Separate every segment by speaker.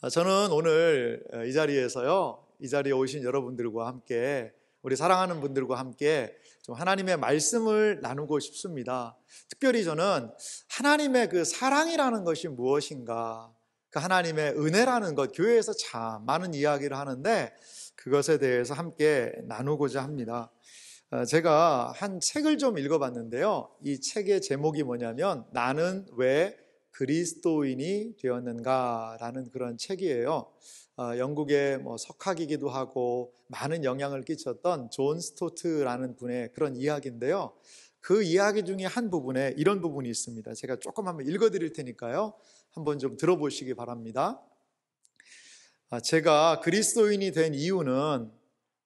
Speaker 1: 저는 오늘 이 자리에서요, 이 자리에 오신 여러분들과 함께, 우리 사랑하는 분들과 함께 좀 하나님의 말씀을 나누고 싶습니다. 특별히 저는 하나님의 그 사랑이라는 것이 무엇인가, 그 하나님의 은혜라는 것, 교회에서 참 많은 이야기를 하는데 그것에 대해서 함께 나누고자 합니다. 제가 한 책을 좀 읽어봤는데요, 이 책의 제목이 뭐냐면 나는 왜 그리스도인이 되었는가라는 그런 책이에요. 영국의 석학이기도 하고 많은 영향을 끼쳤던 존 스토트라는 분의 그런 이야기인데요. 그 이야기 중에 한 부분에 이런 부분이 있습니다. 제가 조금 한번 읽어드릴 테니까요, 한번 좀 들어보시기 바랍니다. 제가 그리스도인이 된 이유는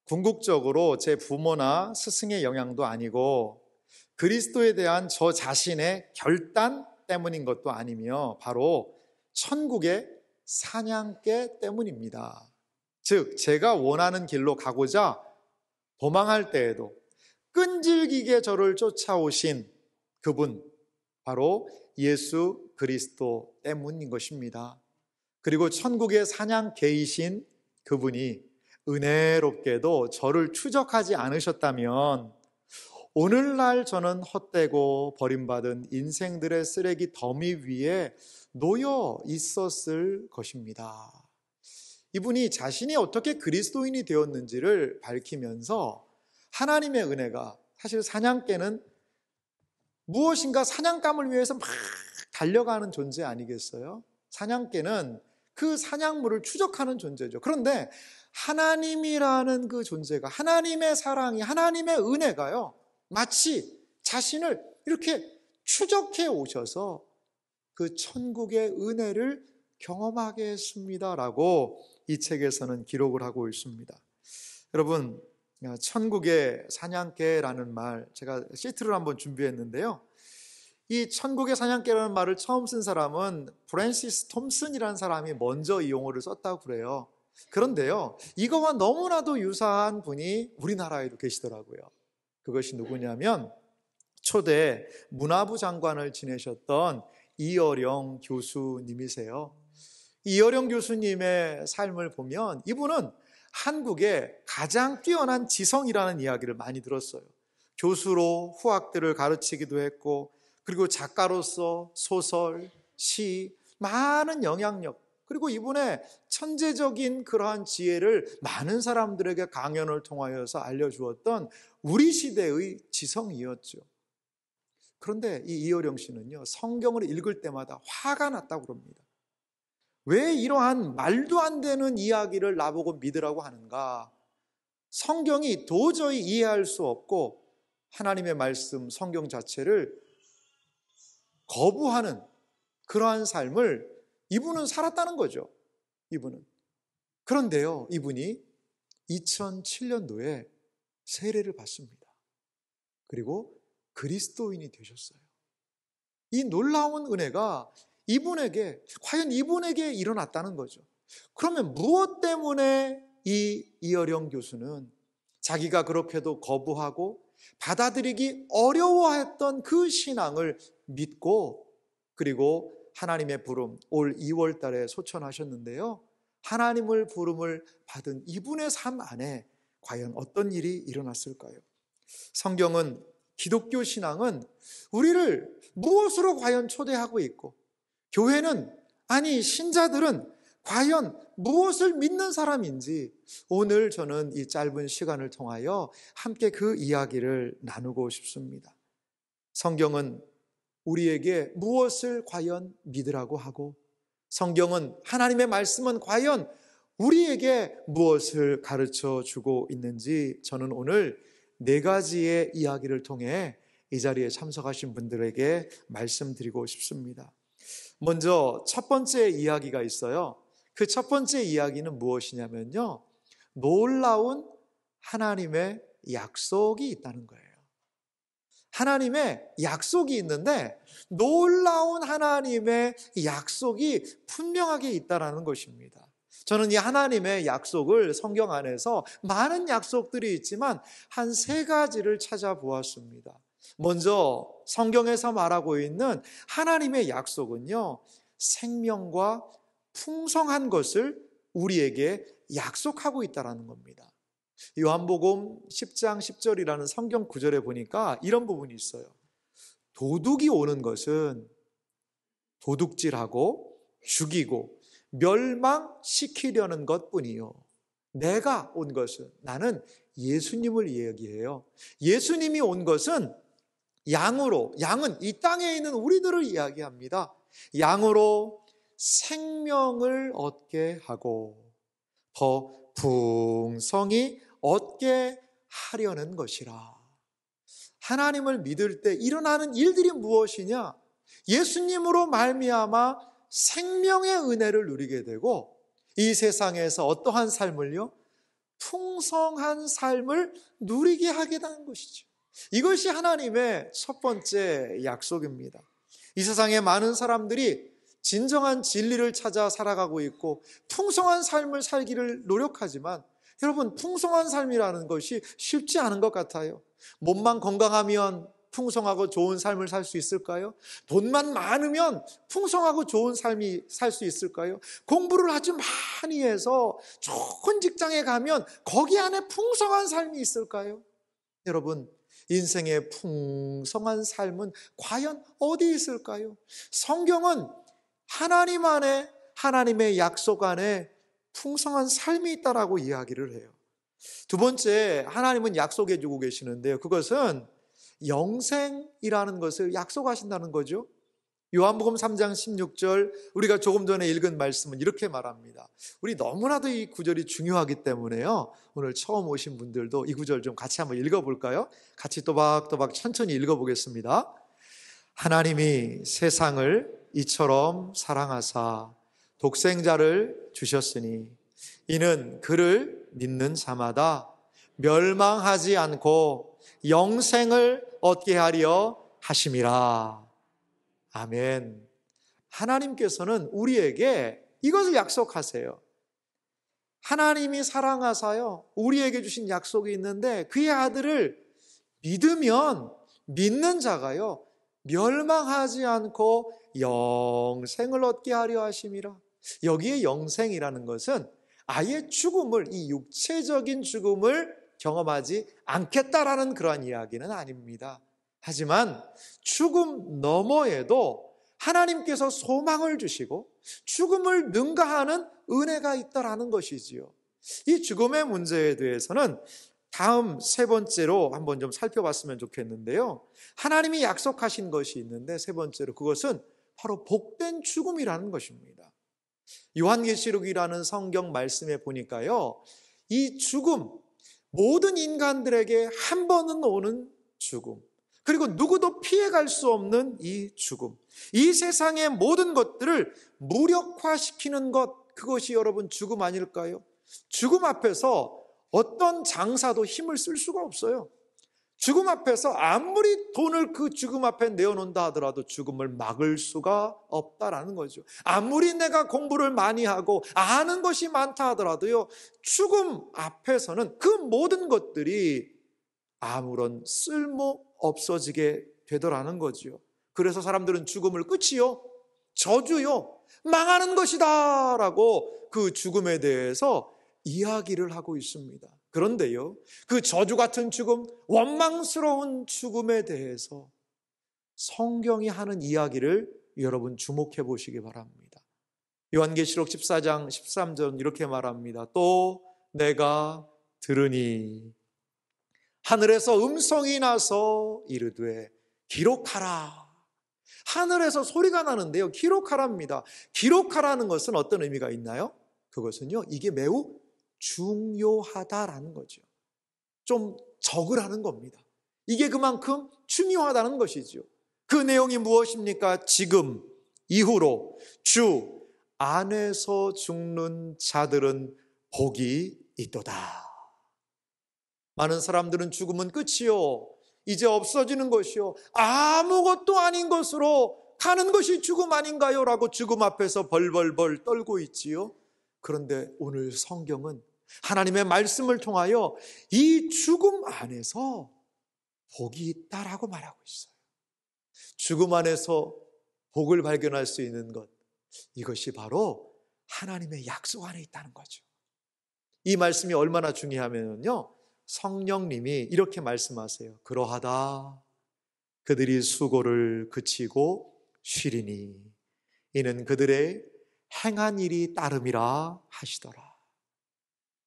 Speaker 1: 궁극적으로 제 부모나 스승의 영향도 아니고 그리스도에 대한 저 자신의 결단 때문인 것도 아니며 바로 천국의 사냥개 때문입니다. 즉 제가 원하는 길로 가고자 도망할 때에도 끈질기게 저를 쫓아오신 그분, 바로 예수 그리스도 때문인 것입니다. 그리고 천국의 사냥개이신 그분이 은혜롭게도 저를 추적하지 않으셨다면 오늘날 저는 헛되고 버림받은 인생들의 쓰레기 더미 위에 놓여 있었을 것입니다. 이분이 자신이 어떻게 그리스도인이 되었는지를 밝히면서 하나님의 은혜가, 사실 사냥개는 무엇인가 사냥감을 위해서 막 달려가는 존재 아니겠어요? 사냥개는 그 사냥물을 추적하는 존재죠. 그런데 하나님이라는 그 존재가, 하나님의 사랑이, 하나님의 은혜가요, 마치 자신을 이렇게 추적해 오셔서 그 천국의 은혜를 경험하게 했습니다라고 이 책에서는 기록을 하고 있습니다. 여러분, 천국의 사냥개라는 말, 제가 시트를 한번 준비했는데요. 이 천국의 사냥개라는 말을 처음 쓴 사람은 프랜시스 톰슨이라는 사람이 먼저 이 용어를 썼다고 그래요. 그런데요, 이거와 너무나도 유사한 분이 우리나라에도 계시더라고요. 그것이 누구냐면 초대 문화부 장관을 지내셨던 이어령 교수님이세요. 이어령 교수님의 삶을 보면 이분은 한국의 가장 뛰어난 지성이라는 이야기를 많이 들었어요. 교수로 후학들을 가르치기도 했고, 그리고 작가로서 소설, 시, 많은 영향력, 그리고 이분의 천재적인 그러한 지혜를 많은 사람들에게 강연을 통하여서 알려주었던 우리 시대의 지성이었죠. 그런데 이 이어령 씨는요, 성경을 읽을 때마다 화가 났다고 그럽니다. 왜 이러한 말도 안 되는 이야기를 나보고 믿으라고 하는가? 성경이 도저히 이해할 수 없고 하나님의 말씀, 성경 자체를 거부하는 그러한 삶을 이분은 살았다는 거죠. 이분은. 그런데요, 이분이 2007년도에 세례를 받습니다. 그리고 그리스도인이 되셨어요. 이 놀라운 은혜가 과연 이분에게 일어났다는 거죠. 그러면 무엇 때문에 이 이어령 교수는 자기가 그렇게도 거부하고 받아들이기 어려워했던 그 신앙을 믿고, 그리고 하나님의 부름, 올 2월 달에 소천하셨는데요, 하나님을 부름을 받은 이분의 삶 안에 과연 어떤 일이 일어났을까요? 성경은, 기독교 신앙은 우리를 무엇으로 과연 초대하고 있고, 교회는, 아니 신자들은 과연 무엇을 믿는 사람인지 오늘 저는 이 짧은 시간을 통하여 함께 그 이야기를 나누고 싶습니다. 성경은 우리에게 무엇을 과연 믿으라고 하고, 성경은, 하나님의 말씀은 과연 우리에게 무엇을 가르쳐 주고 있는지 저는 오늘 4가지의 이야기를 통해 이 자리에 참석하신 분들에게 말씀드리고 싶습니다. 먼저 첫 번째 이야기가 있어요. 그 첫 번째 이야기는 무엇이냐면요, 놀라운 하나님의 약속이 있다는 거예요. 하나님의 약속이 있는데 놀라운 하나님의 약속이 분명하게 있다는 것입니다. 저는 이 하나님의 약속을 성경 안에서 많은 약속들이 있지만 한 3가지를 찾아보았습니다. 먼저 성경에서 말하고 있는 하나님의 약속은요, 생명과 풍성한 것을 우리에게 약속하고 있다는 겁니다. 요한복음 10장 10절이라는 성경 구절에 보니까 이런 부분이 있어요. 도둑이 오는 것은 도둑질하고 죽이고 멸망시키려는 것뿐이요. 내가 온 것은, 나는 예수님을 이야기해요. 예수님이 온 것은 양으로, 양은 이 땅에 있는 우리들을 이야기합니다. 양으로 생명을 얻게 하고 더 풍성히 얻게 하려는 것이라. 하나님을 믿을 때 일어나는 일들이 무엇이냐? 예수님으로 말미암아 생명의 은혜를 누리게 되고 이 세상에서 어떠한 삶을요? 풍성한 삶을 누리게 하게 되는 것이죠. 이것이 하나님의 첫 번째 약속입니다. 이 세상에 많은 사람들이 진정한 진리를 찾아 살아가고 있고 풍성한 삶을 살기를 노력하지만 여러분, 풍성한 삶이라는 것이 쉽지 않은 것 같아요. 몸만 건강하면 풍성하고 좋은 삶을 살 수 있을까요? 돈만 많으면 풍성하고 좋은 삶이 살 수 있을까요? 공부를 아주 많이 해서 좋은 직장에 가면 거기 안에 풍성한 삶이 있을까요? 여러분, 인생의 풍성한 삶은 과연 어디 있을까요? 성경은 하나님 안에, 하나님의 약속 안에 풍성한 삶이 있다라고 이야기를 해요. 두 번째, 하나님은 약속해 주고 계시는데요. 그것은 영생이라는 것을 약속하신다는 거죠. 요한복음 3장 16절, 우리가 조금 전에 읽은 말씀은 이렇게 말합니다. 우리 너무나도 이 구절이 중요하기 때문에요. 오늘 처음 오신 분들도 이 구절 좀 같이 한번 읽어볼까요? 같이 또박또박 천천히 읽어보겠습니다. 하나님이 세상을 이처럼 사랑하사 독생자를 주셨으니 이는 그를 믿는 자마다 멸망하지 않고 영생을 얻게 하려 하심이라. 아멘. 하나님께서는 우리에게 이것을 약속하세요. 하나님이 사랑하사요, 우리에게 주신 약속이 있는데 그의 아들을 믿으면 믿는 자가요 멸망하지 않고 영생을 얻게 하려 하심이라. 여기에 영생이라는 것은 아예 죽음을, 이 육체적인 죽음을 경험하지 않겠다라는 그러한 이야기는 아닙니다. 하지만 죽음 너머에도 하나님께서 소망을 주시고 죽음을 능가하는 은혜가 있다라는 것이지요. 이 죽음의 문제에 대해서는 다음 세 번째로 한번 좀 살펴봤으면 좋겠는데요. 하나님이 약속하신 것이 있는데 세 번째로 그것은 바로 복된 죽음이라는 것입니다. 요한계시록이라는 성경 말씀에 보니까요, 이 죽음, 모든 인간들에게 한 번은 오는 죽음, 그리고 누구도 피해갈 수 없는 이 죽음, 이 세상의 모든 것들을 무력화시키는 것, 그것이 여러분 죽음 아닐까요? 죽음 앞에서 어떤 장사도 힘을 쓸 수가 없어요. 죽음 앞에서 아무리 돈을 그 죽음 앞에 내어놓는다 하더라도 죽음을 막을 수가 없다라는 거죠. 아무리 내가 공부를 많이 하고 아는 것이 많다 하더라도요, 죽음 앞에서는 그 모든 것들이 아무런 쓸모 없어지게 되더라는 거지요. 그래서 사람들은 죽음을 끝이요, 저주요, 망하는 것이다 라고 그 죽음에 대해서 이야기를 하고 있습니다. 그런데요, 그 저주 같은 죽음, 원망스러운 죽음에 대해서 성경이 하는 이야기를 여러분 주목해 보시기 바랍니다. 요한계시록 14장 13절 이렇게 말합니다. 또 내가 들으니 하늘에서 음성이 나서 이르되 기록하라. 하늘에서 소리가 나는데요, 기록하랍니다. 기록하라는 것은 어떤 의미가 있나요? 그것은요, 이게 매우 중요하다라는 거죠. 좀 적으라는 겁니다. 이게 그만큼 중요하다는 것이죠. 그 내용이 무엇입니까? 지금 이후로 주 안에서 죽는 자들은 복이 있도다. 많은 사람들은 죽음은 끝이요, 이제 없어지는 것이요, 아무것도 아닌 것으로 가는 것이 죽음 아닌가요? 라고 죽음 앞에서 벌벌벌 떨고 있지요. 그런데 오늘 성경은 하나님의 말씀을 통하여 이 죽음 안에서 복이 있다라고 말하고 있어요. 죽음 안에서 복을 발견할 수 있는 것, 이것이 바로 하나님의 약속 안에 있다는 거죠. 이 말씀이 얼마나 중요하면요, 성령님이 이렇게 말씀하세요. 그러하다 그들이 수고를 그치고 쉬리니 이는 그들의 행한 일이 따름이라 하시더라.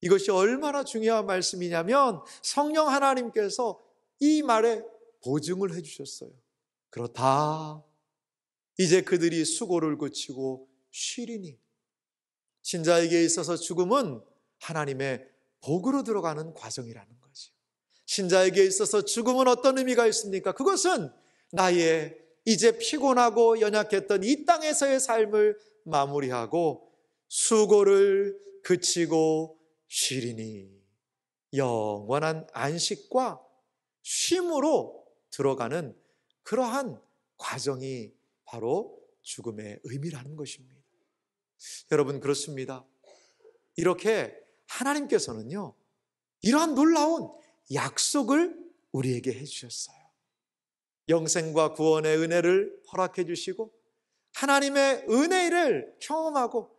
Speaker 1: 이것이 얼마나 중요한 말씀이냐면 성령 하나님께서 이 말에 보증을 해주셨어요. 그렇다. 이제 그들이 수고를 그치고 쉬리니. 신자에게 있어서 죽음은 하나님의 복으로 들어가는 과정이라는 거죠. 신자에게 있어서 죽음은 어떤 의미가 있습니까? 그것은 나의 이제 피곤하고 연약했던 이 땅에서의 삶을 마무리하고 수고를 그치고 쉬리니 영원한 안식과 쉼으로 들어가는 그러한 과정이 바로 죽음의 의미라는 것입니다. 여러분, 그렇습니다. 이렇게 하나님께서는요, 이러한 놀라운 약속을 우리에게 해주셨어요. 영생과 구원의 은혜를 허락해 주시고 하나님의 은혜를 경험하고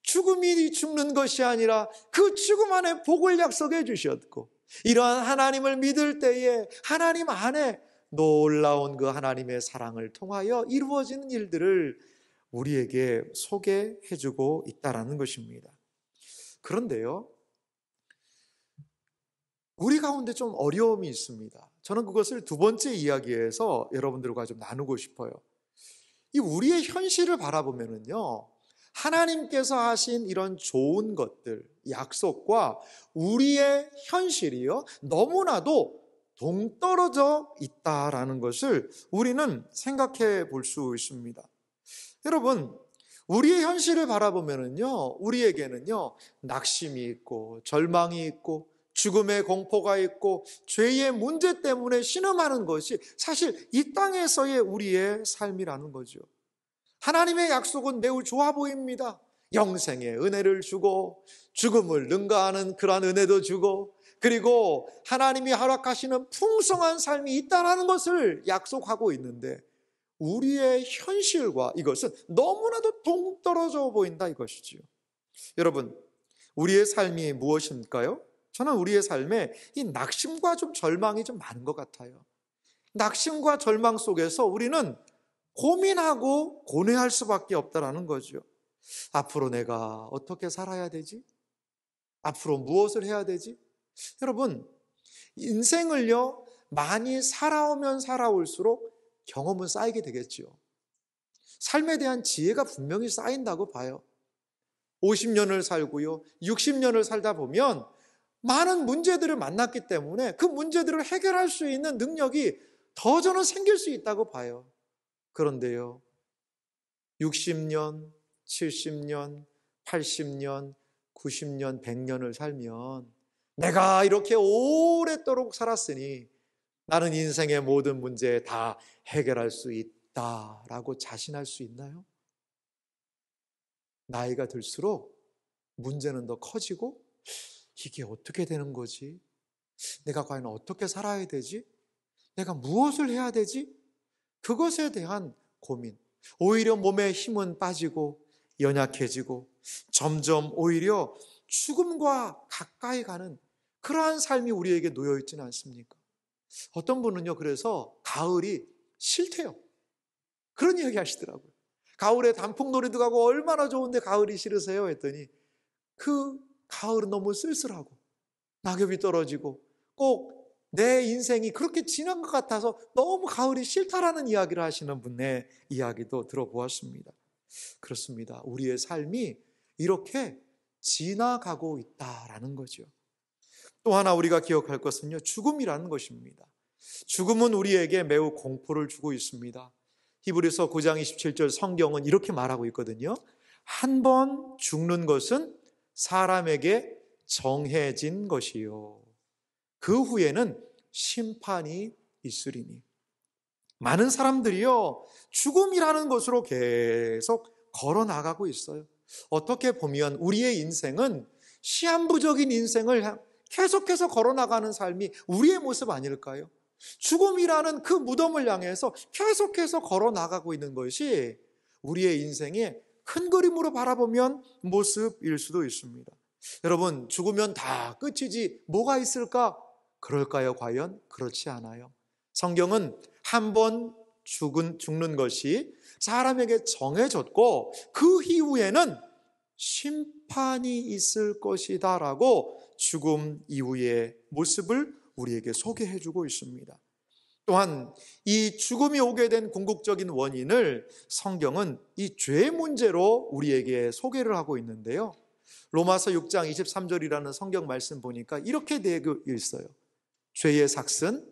Speaker 1: 죽음이 죽는 것이 아니라 그 죽음 안에 복을 약속해 주셨고, 이러한 하나님을 믿을 때에 하나님 안에 놀라운 그 하나님의 사랑을 통하여 이루어지는 일들을 우리에게 소개해 주고 있다는 것입니다. 그런데요, 우리 가운데 좀 어려움이 있습니다. 저는 그것을 두 번째 이야기에서 여러분들과 좀 나누고 싶어요. 이 우리의 현실을 바라보면은요, 하나님께서 하신 이런 좋은 것들, 약속과 우리의 현실이요, 너무나도 동떨어져 있다라는 것을 우리는 생각해 볼 수 있습니다. 여러분, 우리의 현실을 바라보면은요, 우리에게는요, 낙심이 있고, 절망이 있고, 죽음의 공포가 있고, 죄의 문제 때문에 신음하는 것이 사실 이 땅에서의 우리의 삶이라는 거죠. 하나님의 약속은 매우 좋아 보입니다. 영생의 은혜를 주고, 죽음을 능가하는 그러한 은혜도 주고, 그리고 하나님이 허락하시는 풍성한 삶이 있다는 것을 약속하고 있는데, 우리의 현실과 이것은 너무나도 동떨어져 보인다 이것이지요. 여러분, 우리의 삶이 무엇일까요? 저는 우리의 삶에 이 낙심과 좀 절망이 좀 많은 것 같아요. 낙심과 절망 속에서 우리는 고민하고 고뇌할 수밖에 없다라는 거죠. 앞으로 내가 어떻게 살아야 되지? 앞으로 무엇을 해야 되지? 여러분, 인생을요, 많이 살아오면 살아올수록 경험은 쌓이게 되겠죠. 삶에 대한 지혜가 분명히 쌓인다고 봐요. 50년을 살고요, 60년을 살다 보면 많은 문제들을 만났기 때문에 그 문제들을 해결할 수 있는 능력이 더 저는 생길 수 있다고 봐요. 그런데요, 60년, 70년, 80년, 90년, 100년을 살면 내가 이렇게 오랫도록 살았으니 나는 인생의 모든 문제에 다 해결할 수 있다라고 자신할 수 있나요? 나이가 들수록 문제는 더 커지고, 이게 어떻게 되는 거지? 내가 과연 어떻게 살아야 되지? 내가 무엇을 해야 되지? 그것에 대한 고민. 오히려 몸에 힘은 빠지고 연약해지고 점점 오히려 죽음과 가까이 가는 그러한 삶이 우리에게 놓여 있지는 않습니까? 어떤 분은요, 그래서 가을이 싫대요. 그런 이야기 하시더라고요. 가을에 단풍놀이도 가고 얼마나 좋은데 가을이 싫으세요? 했더니 그 가을은 너무 쓸쓸하고 낙엽이 떨어지고 꼭 내 인생이 그렇게 지난 것 같아서 너무 가을이 싫다라는 이야기를 하시는 분의 이야기도 들어보았습니다. 그렇습니다. 우리의 삶이 이렇게 지나가고 있다라는 거죠. 또 하나 우리가 기억할 것은요, 죽음이라는 것입니다. 죽음은 우리에게 매우 공포를 주고 있습니다. 히브리서 9장 27절 성경은 이렇게 말하고 있거든요. 한 번 죽는 것은 사람에게 정해진 것이요, 그 후에는 심판이 있으리니. 많은 사람들이요, 죽음이라는 것으로 계속 걸어나가고 있어요. 어떻게 보면 우리의 인생은 시한부적인 인생을 계속해서 걸어나가는 삶이 우리의 모습 아닐까요? 죽음이라는 그 무덤을 향해서 계속해서 걸어나가고 있는 것이 우리의 인생의 큰 그림으로 바라보면 모습일 수도 있습니다. 여러분, 죽으면 다 끝이지 뭐가 있을까? 그럴까요? 과연? 그렇지 않아요. 성경은 한 번 죽는 것이 사람에게 정해졌고 그 이후에는 심판이 있을 것이다 라고 죽음 이후의 모습을 우리에게 소개해 주고 있습니다. 또한 이 죽음이 오게 된 궁극적인 원인을 성경은 이 죄 문제로 우리에게 소개를 하고 있는데요. 로마서 6장 23절이라는 성경 말씀 보니까 이렇게 되어 있어요. 죄의 삭은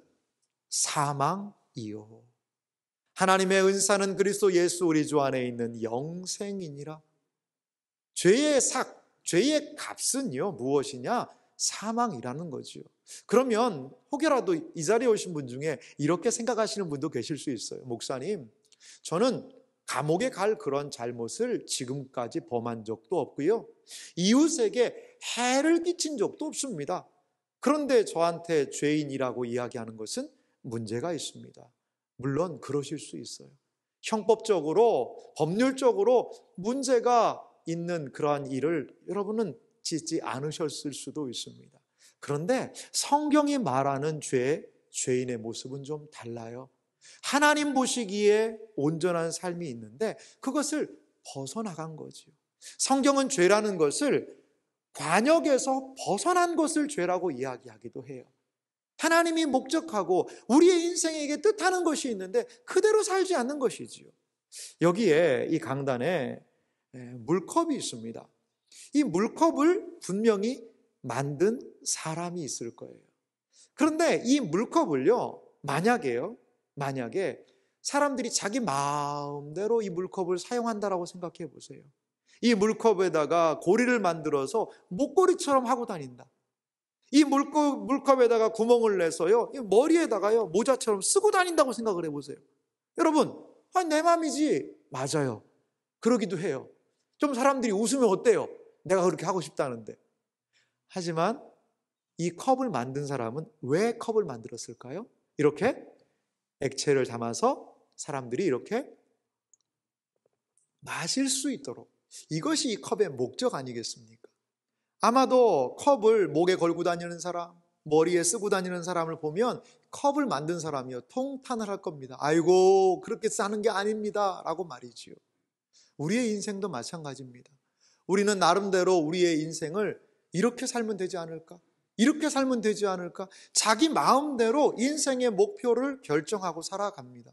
Speaker 1: 사망이요, 하나님의 은사는 그리스도 예수 우리 주 안에 있는 영생이니라. 죄의 죄의 값은요 무엇이냐? 사망이라는 거죠. 그러면 혹여라도 이 자리에 오신 분 중에 이렇게 생각하시는 분도 계실 수 있어요. 목사님, 저는 감옥에 갈 그런 잘못을 지금까지 범한 적도 없고요, 이웃에게 해를 끼친 적도 없습니다. 그런데 저한테 죄인이라고 이야기하는 것은 문제가 있습니다. 물론 그러실 수 있어요. 형법적으로, 법률적으로 문제가 있는 그러한 일을 여러분은 짓지 않으셨을 수도 있습니다. 그런데 성경이 말하는 죄인의 모습은 좀 달라요. 하나님 보시기에 온전한 삶이 있는데 그것을 벗어나간 거죠. 성경은 죄라는 것을 관역에서 벗어난 것을 죄라고 이야기하기도 해요. 하나님이 목적하고 우리의 인생에게 뜻하는 것이 있는데 그대로 살지 않는 것이지요. 여기에 이 강단에 물컵이 있습니다. 이 물컵을 분명히 만든 사람이 있을 거예요. 그런데 이 물컵을요, 만약에 사람들이 자기 마음대로 이 물컵을 사용한다라고 생각해 보세요. 이 물컵에다가 고리를 만들어서 목걸이처럼 하고 다닌다. 이 물컵에다가 구멍을 내서요, 머리에다가요 모자처럼 쓰고 다닌다고 생각을 해보세요. 여러분, 내 맘이지. 맞아요. 그러기도 해요. 좀 사람들이 웃으면 어때요? 내가 그렇게 하고 싶다는데. 하지만 이 컵을 만든 사람은 왜 컵을 만들었을까요? 이렇게 액체를 담아서 사람들이 이렇게 마실 수 있도록. 이것이 이 컵의 목적 아니겠습니까? 아마도 컵을 목에 걸고 다니는 사람, 머리에 쓰고 다니는 사람을 보면 컵을 만든 사람이요 통탄을 할 겁니다. 아이고, 그렇게 사는 게 아닙니다 라고 말이지요. 우리의 인생도 마찬가지입니다. 우리는 나름대로 우리의 인생을 이렇게 살면 되지 않을까? 이렇게 살면 되지 않을까? 자기 마음대로 인생의 목표를 결정하고 살아갑니다.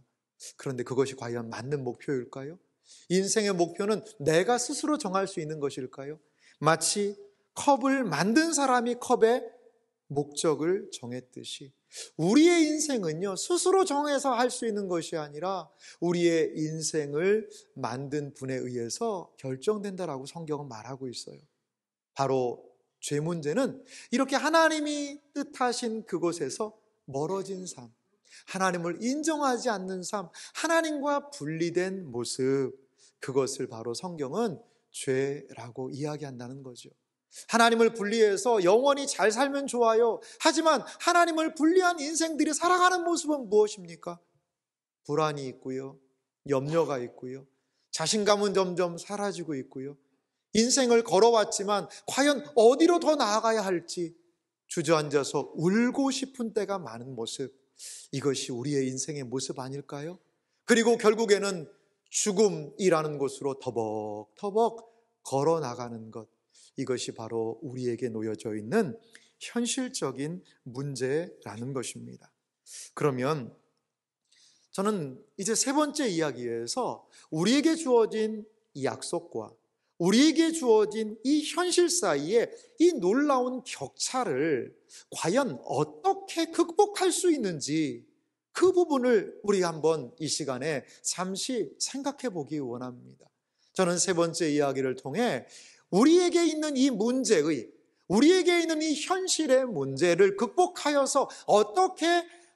Speaker 1: 그런데 그것이 과연 맞는 목표일까요? 인생의 목표는 내가 스스로 정할 수 있는 것일까요? 마치 컵을 만든 사람이 컵의 목적을 정했듯이 우리의 인생은요 스스로 정해서 할 수 있는 것이 아니라 우리의 인생을 만든 분에 의해서 결정된다라고 성경은 말하고 있어요. 바로 죄 문제는 이렇게 하나님이 뜻하신 그곳에서 멀어진 삶, 하나님을 인정하지 않는 삶, 하나님과 분리된 모습, 그것을 바로 성경은 죄라고 이야기한다는 거죠. 하나님을 분리해서 영원히 잘 살면 좋아요. 하지만 하나님을 분리한 인생들이 살아가는 모습은 무엇입니까? 불안이 있고요, 염려가 있고요, 자신감은 점점 사라지고 있고요, 인생을 걸어왔지만 과연 어디로 더 나아가야 할지 주저앉아서 울고 싶은 때가 많은 모습, 이것이 우리의 인생의 모습 아닐까요? 그리고 결국에는 죽음이라는 곳으로 터벅터벅 걸어나가는 것, 이것이 바로 우리에게 놓여져 있는 현실적인 문제라는 것입니다. 그러면 저는 이제 세 번째 이야기에서 우리에게 주어진 이 약속과 우리에게 주어진 이 현실 사이에 이 놀라운 격차를 과연 어떻게 극복할 수 있는지, 그 부분을 우리 한번 이 시간에 잠시 생각해 보기 원합니다. 저는 세 번째 이야기를 통해 우리에게 있는 이 문제의, 우리에게 있는 이 현실의 문제를 극복하여서 어떻게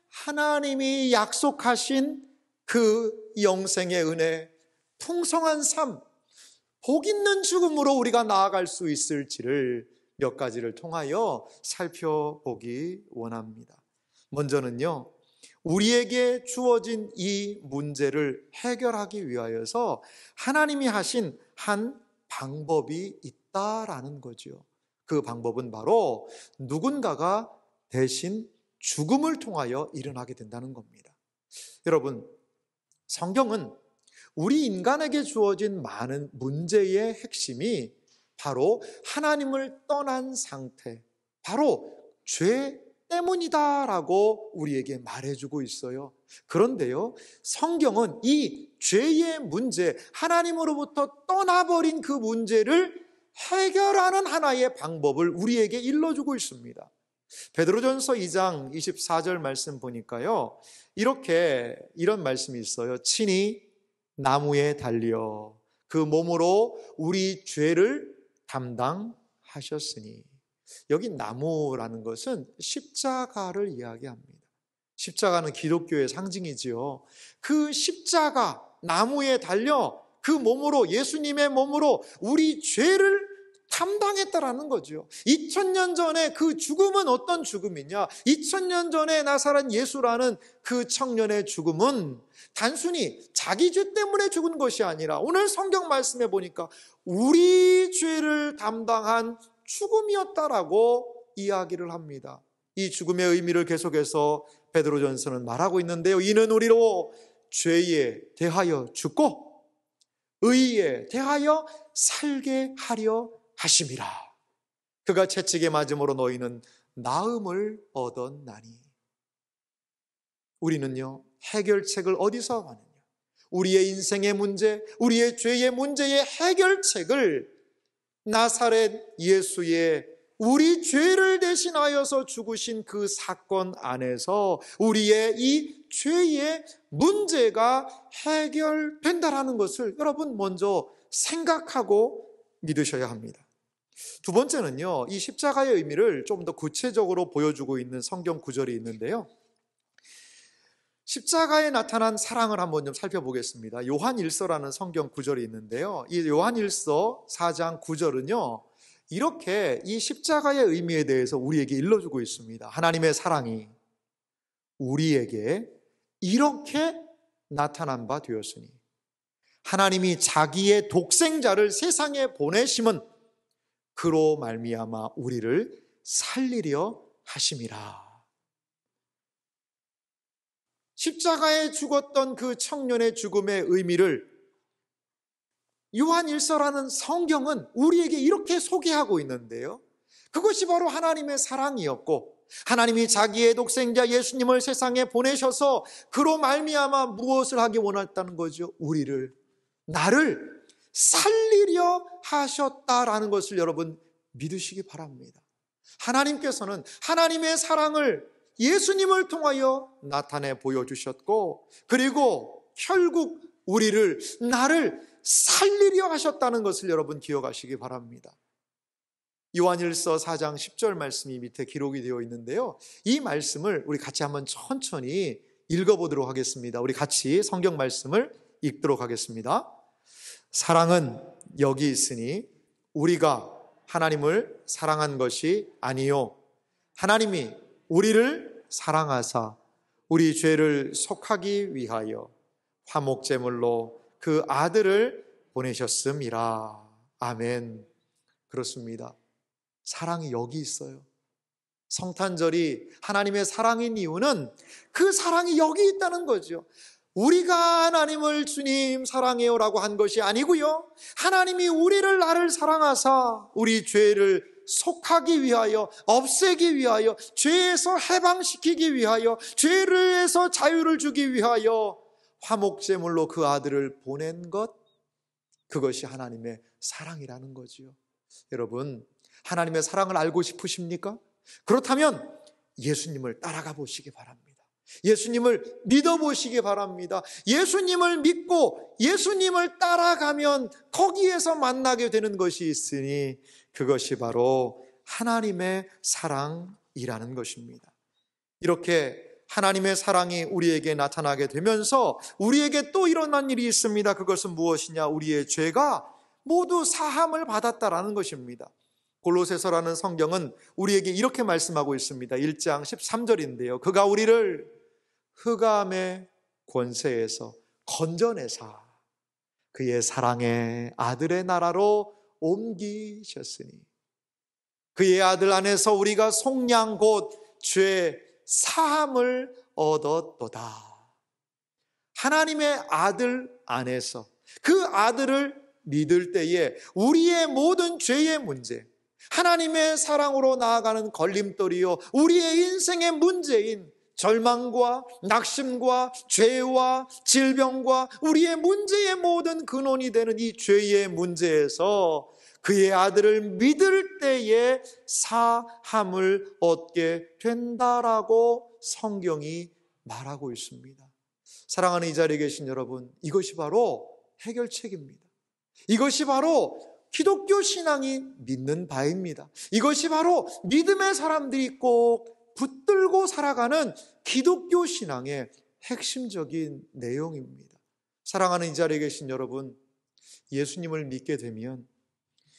Speaker 1: 하나님이 약속하신 그 영생의 은혜, 풍성한 삶, 복 있는 죽음으로 우리가 나아갈 수 있을지를 몇 가지를 통하여 살펴보기 원합니다. 먼저는요, 우리에게 주어진 이 문제를 해결하기 위하여서 하나님이 하신 한 방법이 있다라는 거죠. 그 방법은 바로 누군가가 대신 죽음을 통하여 일어나게 된다는 겁니다. 여러분, 성경은 우리 인간에게 주어진 많은 문제의 핵심이 바로 하나님을 떠난 상태, 바로 죄 때문이다라고 우리에게 말해주고 있어요. 그런데요, 성경은 이 죄의 문제, 하나님으로부터 떠나버린 그 문제를 해결하는 하나의 방법을 우리에게 일러주고 있습니다. 베드로전서 2장 24절 말씀 보니까요, 이런 말씀이 있어요. 친히 나무에 달려 그 몸으로 우리 죄를 담당하셨으니. 여기 나무라는 것은 십자가를 이야기합니다. 십자가는 기독교의 상징이지요. 그 십자가, 나무에 달려 그 몸으로, 예수님의 몸으로 우리 죄를 담당했다라는 거죠. 2000년 전에 그 죽음은 어떤 죽음이냐? 2000년 전에 나사렛 예수라는 그 청년의 죽음은 단순히 자기 죄 때문에 죽은 것이 아니라 오늘 성경 말씀에 보니까 우리 죄를 담당한 죽음이었다라고 이야기를 합니다. 이 죽음의 의미를 계속해서 베드로전서는 말하고 있는데요. 이는 우리로 죄에 대하여 죽고 의에 대하여 살게 하려 하심이라. 그가 채찍에 맞음으로 너희는 나음을 얻었나니. 우리는요, 해결책을 어디서 하느냐? 우리의 인생의 문제, 우리의 죄의 문제의 해결책을 나사렛 예수의 우리 죄를 대신하여서 죽으신 그 사건 안에서 우리의 이 죄의 문제가 해결된다라는 것을 여러분 먼저 생각하고 믿으셔야 합니다. 두 번째는요, 이 십자가의 의미를 좀 더 구체적으로 보여주고 있는 성경 구절이 있는데요. 십자가에 나타난 사랑을 한번 좀 살펴보겠습니다. 요한일서라는 성경 구절이 있는데요. 이 요한일서 4장 9절은요, 이렇게 이 십자가의 의미에 대해서 우리에게 일러주고 있습니다. 하나님의 사랑이 우리에게 이렇게 나타난 바 되었으니 하나님이 자기의 독생자를 세상에 보내심은 그로 말미암아 우리를 살리려 하심이라. 십자가에 죽었던 그 청년의 죽음의 의미를 요한일서라는 성경은 우리에게 이렇게 소개하고 있는데요. 그것이 바로 하나님의 사랑이었고 하나님이 자기의 독생자 예수님을 세상에 보내셔서 그로 말미암아 무엇을 하기 원했다는 거죠? 나를 살리려 하셨다라는 것을 여러분 믿으시기 바랍니다. 하나님께서는 하나님의 사랑을 예수님을 통하여 나타내 보여주셨고 그리고 결국 나를 살리려 하셨다는 것을 여러분 기억하시기 바랍니다. 요한일서 4장 10절 말씀이 밑에 기록이 되어 있는데요. 이 말씀을 우리 같이 한번 천천히 읽어보도록 하겠습니다. 우리 같이 성경 말씀을 읽도록 하겠습니다. 사랑은 여기 있으니 우리가 하나님을 사랑한 것이 아니요 하나님이 우리를 사랑하사 우리 죄를 속하기 위하여 화목제물로 그 아들을 보내셨음이라. 아멘. 그렇습니다. 사랑이 여기 있어요. 성탄절이 하나님의 사랑인 이유는 그 사랑이 여기 있다는 거죠. 우리가 하나님을 주님 사랑해요 라고 한 것이 아니고요, 하나님이 나를 사랑하사 우리 죄를 속하기 위하여, 없애기 위하여, 죄에서 해방시키기 위하여, 죄에서 자유를 주기 위하여 화목제물로 그 아들을 보낸 것, 그것이 하나님의 사랑이라는 거지요. 여러분, 하나님의 사랑을 알고 싶으십니까? 그렇다면 예수님을 따라가 보시기 바랍니다. 예수님을 믿어보시기 바랍니다. 예수님을 믿고 예수님을 따라가면 거기에서 만나게 되는 것이 있으니 그것이 바로 하나님의 사랑이라는 것입니다. 이렇게 하나님의 사랑이 우리에게 나타나게 되면서 우리에게 또 일어난 일이 있습니다. 그것은 무엇이냐? 우리의 죄가 모두 사함을 받았다라는 것입니다. 골로새서라는 성경은 우리에게 이렇게 말씀하고 있습니다. 1장 13절인데요. 그가 우리를 흑암의 권세에서 건져내사 그의 사랑의 아들의 나라로 옮기셨으니 그의 아들 안에서 우리가 속량 곧 죄 사함을 얻었도다. 하나님의 아들 안에서 그 아들을 믿을 때에 우리의 모든 죄의 문제, 하나님의 사랑으로 나아가는 걸림돌이요, 우리의 인생의 문제인 절망과 낙심과 죄와 질병과 우리의 문제의 모든 근원이 되는 이 죄의 문제에서 그의 아들을 믿을 때에 사함을 얻게 된다라고 성경이 말하고 있습니다. 사랑하는 이 자리에 계신 여러분, 이것이 바로 해결책입니다. 이것이 바로 기독교 신앙이 믿는 바입니다. 이것이 바로 믿음의 사람들이 꼭 붙들고 살아가는 기독교 신앙의 핵심적인 내용입니다. 사랑하는 이 자리에 계신 여러분, 예수님을 믿게 되면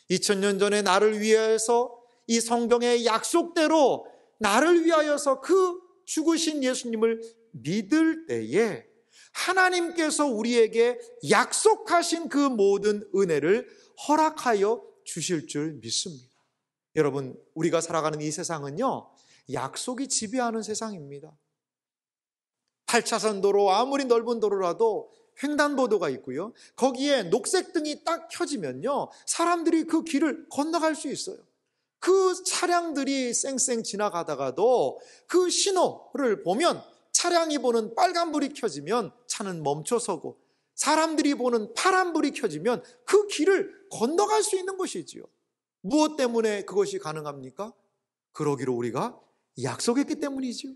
Speaker 1: 2000년 전에 나를 위하여서 이 성경의 약속대로 나를 위하여서 그 죽으신 예수님을 믿을 때에 하나님께서 우리에게 약속하신 그 모든 은혜를 허락하여 주실 줄 믿습니다. 여러분, 우리가 살아가는 이 세상은요, 약속이 지배하는 세상입니다. 8차선 도로, 아무리 넓은 도로라도 횡단보도가 있고요, 거기에 녹색등이 딱 켜지면요, 사람들이 그 길을 건너갈 수 있어요. 그 차량들이 쌩쌩 지나가다가도 그 신호를 보면 차량이 보는 빨간불이 켜지면 차는 멈춰서고 사람들이 보는 파란불이 켜지면 그 길을 건너갈 수 있는 것이지요. 무엇 때문에 그것이 가능합니까? 그러기로 우리가 약속했기 때문이지요.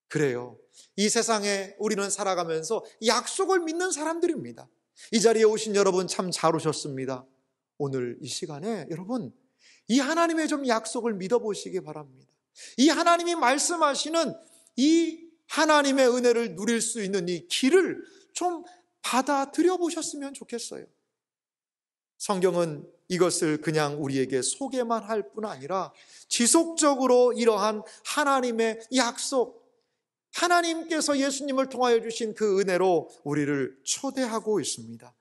Speaker 1: 그래요. 이 세상에 우리는 살아가면서 약속을 믿는 사람들입니다. 이 자리에 오신 여러분 참 잘 오셨습니다. 오늘 이 시간에 여러분, 이 하나님의 좀 약속을 믿어보시기 바랍니다. 이 하나님이 말씀하시는 이 하나님의 은혜를 누릴 수 있는 이 길을 좀 받아들여 보셨으면 좋겠어요. 성경은 이것을 그냥 우리에게 소개만 할 뿐 아니라 지속적으로 이러한 하나님의 약속, 하나님께서 예수님을 통하여 주신 그 은혜로 우리를 초대하고 있습니다.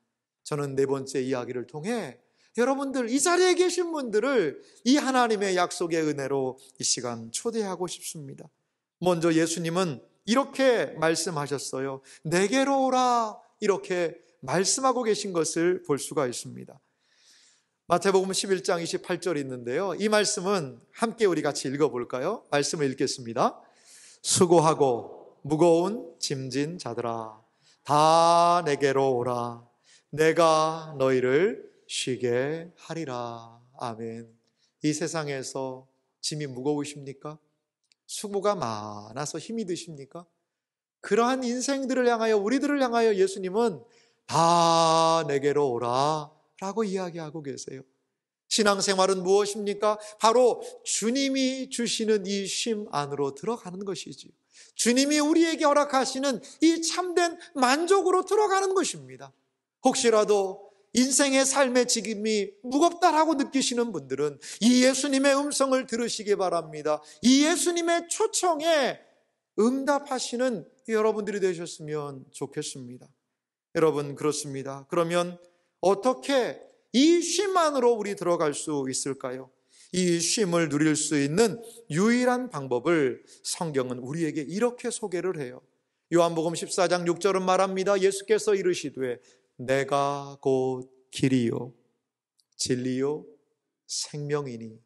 Speaker 1: 저는 네 번째 이야기를 통해 여러분들, 이 자리에 계신 분들을 이 하나님의 약속의 은혜로 이 시간 초대하고 싶습니다. 먼저 예수님은 이렇게 말씀하셨어요. 내게로 오라, 이렇게 말씀하고 계신 것을 볼 수가 있습니다. 마태복음 11장 28절이 있는데요, 이 말씀은 함께 우리 같이 읽어볼까요? 말씀을 읽겠습니다. 수고하고 무거운 짐진 자들아, 다 내게로 오라. 내가 너희를 쉬게 하리라. 아멘. 이 세상에서 짐이 무거우십니까? 수고가 많아서 힘이 드십니까? 그러한 인생들을 향하여, 우리들을 향하여 예수님은 다 내게로 오라 라고 이야기하고 계세요. 신앙생활은 무엇입니까? 바로 주님이 주시는 이 쉼 안으로 들어가는 것이지요. 주님이 우리에게 허락하시는 이 참된 만족으로 들어가는 것입니다. 혹시라도 인생의 삶의 직임이 무겁다라고 느끼시는 분들은 이 예수님의 음성을 들으시기 바랍니다. 이 예수님의 초청에 응답하시는 여러분들이 되셨으면 좋겠습니다. 여러분, 그렇습니다. 그러면 어떻게 이 쉼 안으로 우리 들어갈 수 있을까요? 이 쉼을 누릴 수 있는 유일한 방법을 성경은 우리에게 이렇게 소개를 해요. 요한복음 14장 6절은 말합니다. 예수께서 이르시되 내가 곧 길이요 진리요 생명이니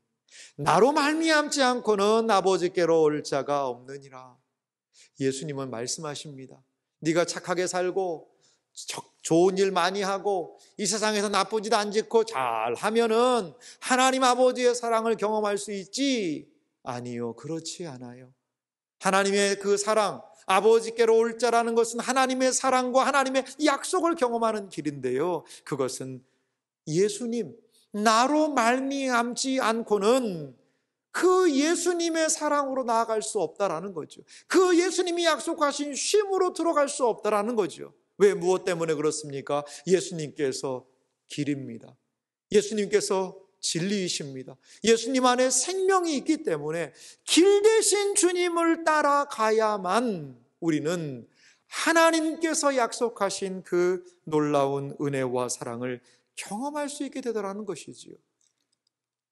Speaker 1: 나로 말미암지 않고는 아버지께로 올 자가 없느니라. 예수님은 말씀하십니다. 네가 착하게 살고 좋은 일 많이 하고 이 세상에서 나쁜 짓 안 짓고 잘하면은 하나님 아버지의 사랑을 경험할 수 있지? 아니요, 그렇지 않아요. 하나님의 그 사랑, 아버지께로 올 자라는 것은 하나님의 사랑과 하나님의 약속을 경험하는 길인데요, 그것은 예수님, 나로 말미암지 않고는 그 예수님의 사랑으로 나아갈 수 없다라는 거죠. 그 예수님이 약속하신 쉼으로 들어갈 수 없다라는 거죠. 왜, 무엇 때문에 그렇습니까? 예수님께서 길입니다. 예수님께서 진리이십니다. 예수님 안에 생명이 있기 때문에 길 대신 주님을 따라가야만 우리는 하나님께서 약속하신 그 놀라운 은혜와 사랑을 경험할 수 있게 되더라는 것이지요.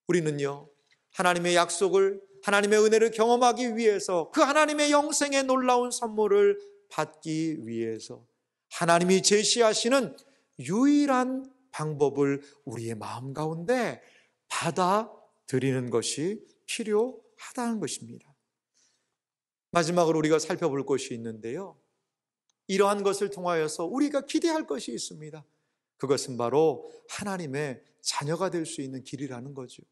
Speaker 1: 우리는요, 하나님의 약속을, 하나님의 은혜를 경험하기 위해서, 그 하나님의 영생의 놀라운 선물을 받기 위해서 하나님이 제시하시는 유일한 방법을 우리의 마음 가운데 받아들이는 것이 필요하다는 것입니다. 마지막으로 우리가 살펴볼 것이 있는데요, 이러한 것을 통하여서 우리가 기대할 것이 있습니다. 그것은 바로 하나님의 자녀가 될 수 있는 길이라는 거죠.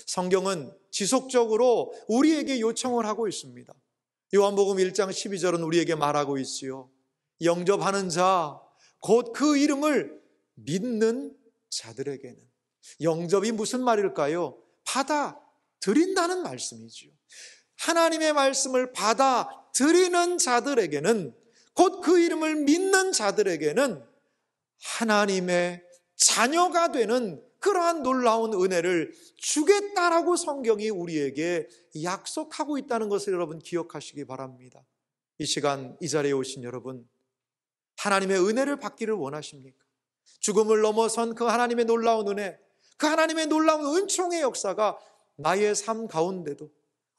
Speaker 1: 성경은 지속적으로 우리에게 요청을 하고 있습니다. 요한복음 1장 12절은 우리에게 말하고 있지요. 영접하는 자, 곧 그 이름을 믿는 자들에게는. 영접이 무슨 말일까요? 받아들인다는 말씀이지요. 하나님의 말씀을 받아들이는 자들에게는, 곧 그 이름을 믿는 자들에게는 하나님의 자녀가 되는 그러한 놀라운 은혜를 주겠다라고 성경이 우리에게 약속하고 있다는 것을 여러분 기억하시기 바랍니다. 이 시간 이 자리에 오신 여러분, 하나님의 은혜를 받기를 원하십니까? 죽음을 넘어선 그 하나님의 놀라운 은혜, 그 하나님의 놀라운 은총의 역사가 나의 삶 가운데도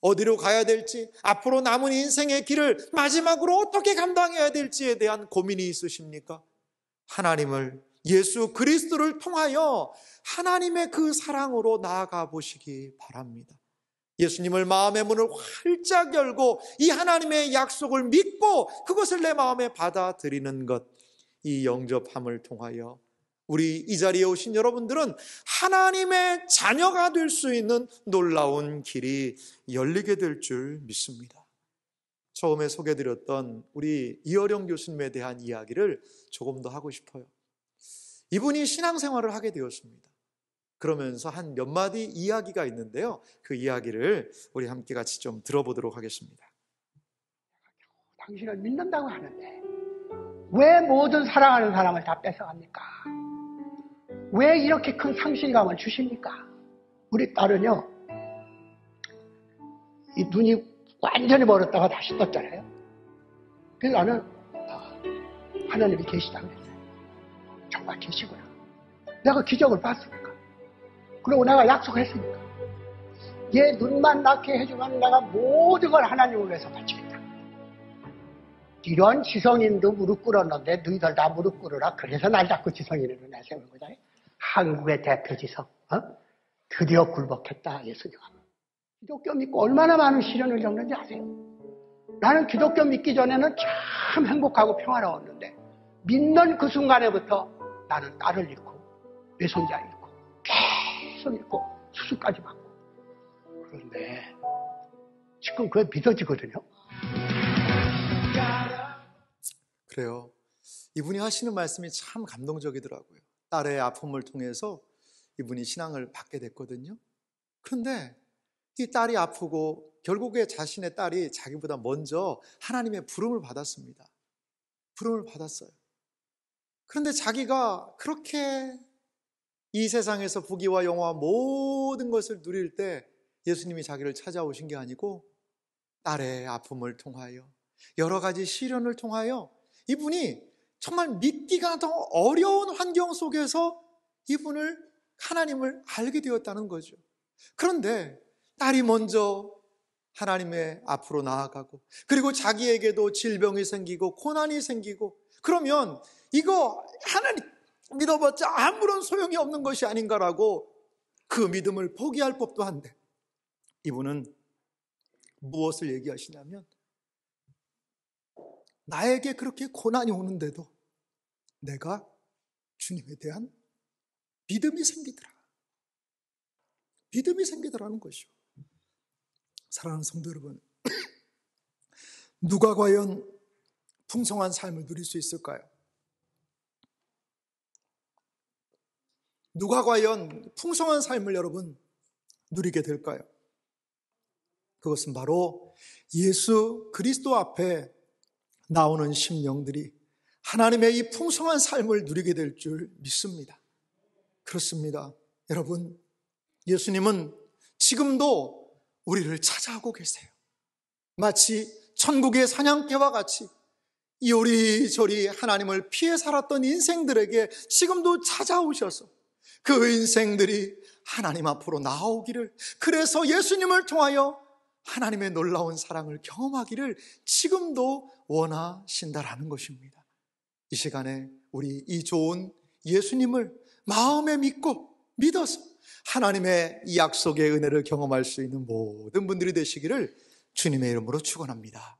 Speaker 1: 어디로 가야 될지, 앞으로 남은 인생의 길을 마지막으로 어떻게 감당해야 될지에 대한 고민이 있으십니까? 하나님을, 예수 그리스도를 통하여 하나님의 그 사랑으로 나아가 보시기 바랍니다. 예수님을 마음의 문을 활짝 열고 이 하나님의 약속을 믿고 그것을 내 마음에 받아들이는 것, 이 영접함을 통하여 우리 이 자리에 오신 여러분들은 하나님의 자녀가 될 수 있는 놀라운 길이 열리게 될 줄 믿습니다. 처음에 소개드렸던 우리 이어령 교수님에 대한 이야기를 조금 더 하고 싶어요. 이분이 신앙생활을 하게 되었습니다. 그러면서 한 몇 마디 이야기가 있는데요, 그 이야기를 우리 함께 같이 좀 들어보도록 하겠습니다.
Speaker 2: 당신을 믿는다고 하는데 왜 모든 사랑하는 사람을 다 뺏어갑니까? 왜 이렇게 큰 상실감을 주십니까? 우리 딸은요, 이 눈이 완전히 멀었다가 다시 떴잖아요. 그래서 나는 하나님이 계시다 그랬어요. 정말 계시구나. 내가 기적을 봤으니까. 그리고 내가 약속했으니까. 얘 눈만 낫게 해주면 내가 모든 걸 하나님을 위해서 바치겠다. 이런 지성인도 무릎 꿇었는데 너희들 다 무릎 꿇으라. 그래서 날 자꾸 지성인으로 내세우는 거잖아요. 한국의 대표 지성. 드디어 굴복했다, 예수님은. 기독교 믿고 얼마나 많은 시련을 겪는지 아세요? 나는 기독교 믿기 전에는 참 행복하고 평화로웠는데 믿는 그 순간에부터 나는 딸을 잃고 외손자 잃고 계속 잃고 수술까지 받고. 그런데 지금 그게 믿어지거든요.
Speaker 1: 그래요. 이분이 하시는 말씀이 참 감동적이더라고요. 딸의 아픔을 통해서 이분이 신앙을 받게 됐거든요. 그런데 이 딸이 아프고 결국에 자신의 딸이 자기보다 먼저 하나님의 부름을 받았습니다. 부름을 받았어요. 그런데 자기가 그렇게 이 세상에서 부귀와 영화와 모든 것을 누릴 때 예수님이 자기를 찾아오신 게 아니고 딸의 아픔을 통하여, 여러 가지 시련을 통하여 이분이 정말 믿기가 더 어려운 환경 속에서 이분을, 하나님을 알게 되었다는 거죠. 그런데 딸이 먼저 하나님의 앞으로 나아가고, 그리고 자기에게도 질병이 생기고 고난이 생기고, 그러면 이거 하나님 믿어봤자 아무런 소용이 없는 것이 아닌가라고 그 믿음을 포기할 법도 한데, 이분은 무엇을 얘기하시냐면, 나에게 그렇게 고난이 오는데도 내가 주님에 대한 믿음이 생기더라. 믿음이 생기더라는 것이요. 사랑하는 성도 여러분, 누가 과연 풍성한 삶을 누릴 수 있을까요? 누가 과연 풍성한 삶을 여러분 누리게 될까요? 그것은 바로 예수 그리스도 앞에 나오는 심령들이 하나님의 이 풍성한 삶을 누리게 될 줄 믿습니다. 그렇습니다. 여러분, 예수님은 지금도 우리를 찾아오고 계세요. 마치 천국의 사냥개와 같이 요리조리 하나님을 피해 살았던 인생들에게 지금도 찾아오셔서 그 인생들이 하나님 앞으로 나오기를, 그래서 예수님을 통하여 하나님의 놀라운 사랑을 경험하기를 지금도 원하신다라는 것입니다. 이 시간에 우리 이 좋은 예수님을 마음에 믿어서 하나님의 이 약속의 은혜를 경험할 수 있는 모든 분들이 되시기를 주님의 이름으로 축원합니다.